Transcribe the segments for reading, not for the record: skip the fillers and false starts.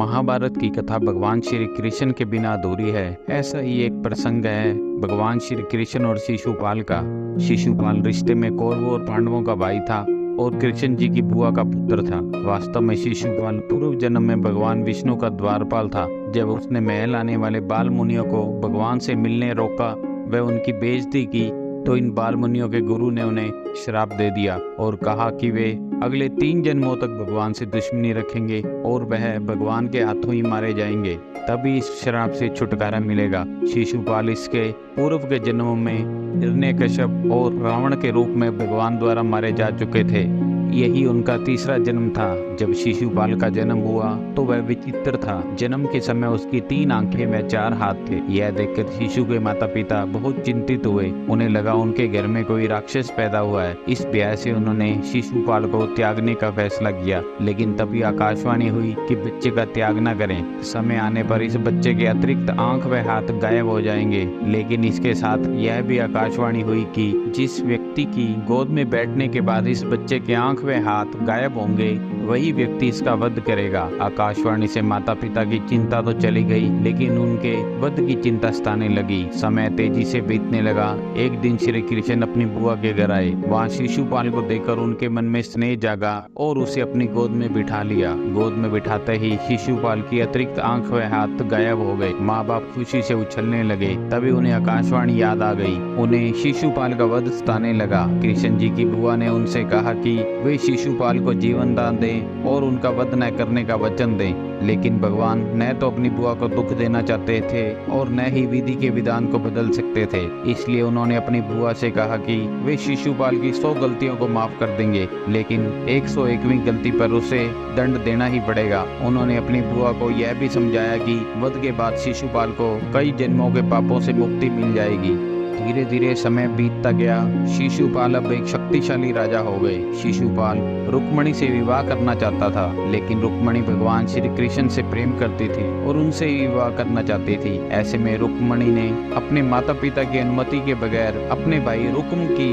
महाभारत की कथा भगवान श्री कृष्ण के बिना अधूरी है। ऐसा ही एक प्रसंग है भगवान श्री कृष्ण और शिशुपाल का। शिशुपाल रिश्ते में कौरवों और पांडवों का भाई था और कृष्ण जी की बुआ का पुत्र था। वास्तव में शिशुपाल पूर्व जन्म में भगवान विष्णु का द्वारपाल था। जब उसने महल आने वाले बाल मुनियों को भगवान से मिलने रोका व उनकी बेइज्जती की तो इन बाल मुनियों के गुरु ने उन्हें श्राप दे दिया और कहा कि वे अगले 3 जन्मों तक भगवान से दुश्मनी रखेंगे और वह भगवान के हाथों ही मारे जाएंगे, तभी इस श्राप से छुटकारा मिलेगा। शिशुपाल इसके पूर्व के जन्मों में हिरण्यकश्यप और रावण के रूप में भगवान द्वारा मारे जा चुके थे। यही उनका तीसरा जन्म था। जब शिशुपाल का जन्म हुआ तो वह विचित्र था। जन्म के समय उसकी 3 आंखें व 4 हाथ थे। यह देखकर शिशु के माता पिता बहुत चिंतित हुए। उन्हें लगा उनके घर में कोई राक्षस पैदा हुआ है। इस भय से उन्होंने शिशुपाल को त्यागने का फैसला किया। लेकिन तभी आकाशवाणी हुई कि बच्चे का त्याग न करें। समय आने पर इस बच्चे के अतिरिक्त आंख व हाथ गायब हो जाएंगे। लेकिन इसके साथ यह भी आकाशवाणी हुई कि जिस व्यक्ति की गोद में बैठने के बाद इस बच्चे के आंख वे हाथ गायब होंगे वही व्यक्ति इसका वध करेगा। आकाशवाणी से माता पिता की चिंता तो चली गई, लेकिन उनके वध की चिंता सताने लगी। समय तेजी से बीतने लगा। एक दिन श्री कृष्ण अपनी बुआ के घर आए। वहाँ शिशुपाल को देखकर उनके मन में स्नेह जागा और उसे अपनी गोद में बिठा लिया। गोद में बिठाते ही शिशुपाल की अतिरिक्त आंख व हाथ गायब हो गए। माँ बाप खुशी से उछलने लगे। तभी उन्हें आकाशवाणी याद आ गई। उन्हें शिशुपाल का वध सताने लगा। कृष्ण जी की बुआ ने उनसे कहा कि वे शिशुपाल को जीवन दान दें और उनका वध न करने का वचन दें। लेकिन भगवान न तो अपनी बुआ को दुख देना चाहते थे और न ही विधि के विधान को बदल सकते थे। इसलिए उन्होंने अपनी बुआ से कहा कि वे शिशुपाल की 100 गलतियों को माफ कर देंगे, लेकिन 101वीं गलती पर उसे दंड देना ही पड़ेगा। उन्होंने अपनी बुआ को यह भी समझाया कि वध के बाद शिशुपाल को कई जन्मों के पापों से मुक्ति मिल जाएगी। धीरे धीरे समय बीतता गया। शिशुपाल अब एक शक्तिशाली राजा हो गए। शिशुपाल रुक्मणी से विवाह करना चाहता था, लेकिन रुक्मणी भगवान श्री कृष्ण से प्रेम करती थी और उनसे ही विवाह करना चाहती थी। ऐसे में रुक्मणी ने अपने माता पिता की अनुमति के बगैर अपने भाई रुक्म की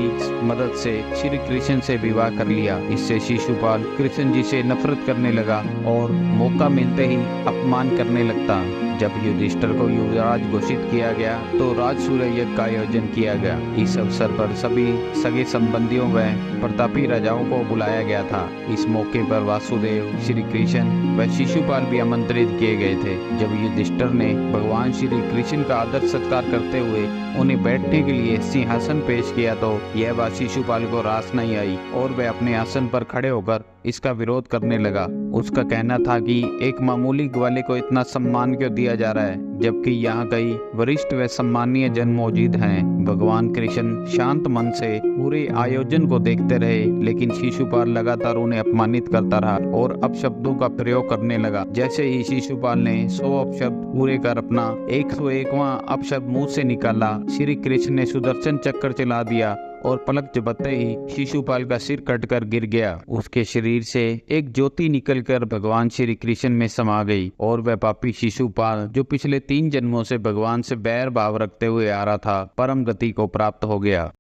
मदद से श्री कृष्ण से विवाह कर लिया। इससे शिशुपाल कृष्ण जी से नफरत करने लगा और मौका मिलते ही अपमान करने लगता। जब युधिष्ठिर को युवराज घोषित किया गया तो राजसूय यज्ञ का आयोजन किया गया। इस अवसर पर सभी सगे संबंधियों व प्रतापी राजाओं को बुलाया गया था। इस मौके पर वासुदेव, श्री कृष्ण व शिशुपाल भी आमंत्रित किए गए थे। जब युधिष्ठिर ने भगवान श्री कृष्ण का आदर सत्कार करते हुए उन्हें बैठने के लिए सिंहासन पेश किया तो यह बात शिशुपाल को रास नहीं आई और वह अपने आसन पर खड़े होकर इसका विरोध करने लगा। उसका कहना था कि एक मामूली ग्वाले को इतना सम्मान क्यों दिया जा रहा है, जबकि यहाँ कई वरिष्ठ व सम्मानीय जन मौजूद हैं। भगवान कृष्ण शांत मन से पूरे आयोजन को देखते रहे, लेकिन शिशुपाल लगातार उन्हें अपमानित करता रहा और अपशब्दों का प्रयोग करने लगा। जैसे ही शिशुपाल ने 100 अपशब्द पूरे कर अपना 101वां अपशब्द मुंह से निकाला, श्री कृष्ण ने सुदर्शन चक्र चला दिया और पलक झपकते ही शिशुपाल का सिर कटकर गिर गया। उसके शरीर से एक ज्योति निकलकर भगवान श्री कृष्ण में समा गई और वह पापी शिशुपाल, जो पिछले 3 जन्मों से भगवान से बैर भाव रखते हुए आ रहा था, परम गति को प्राप्त हो गया।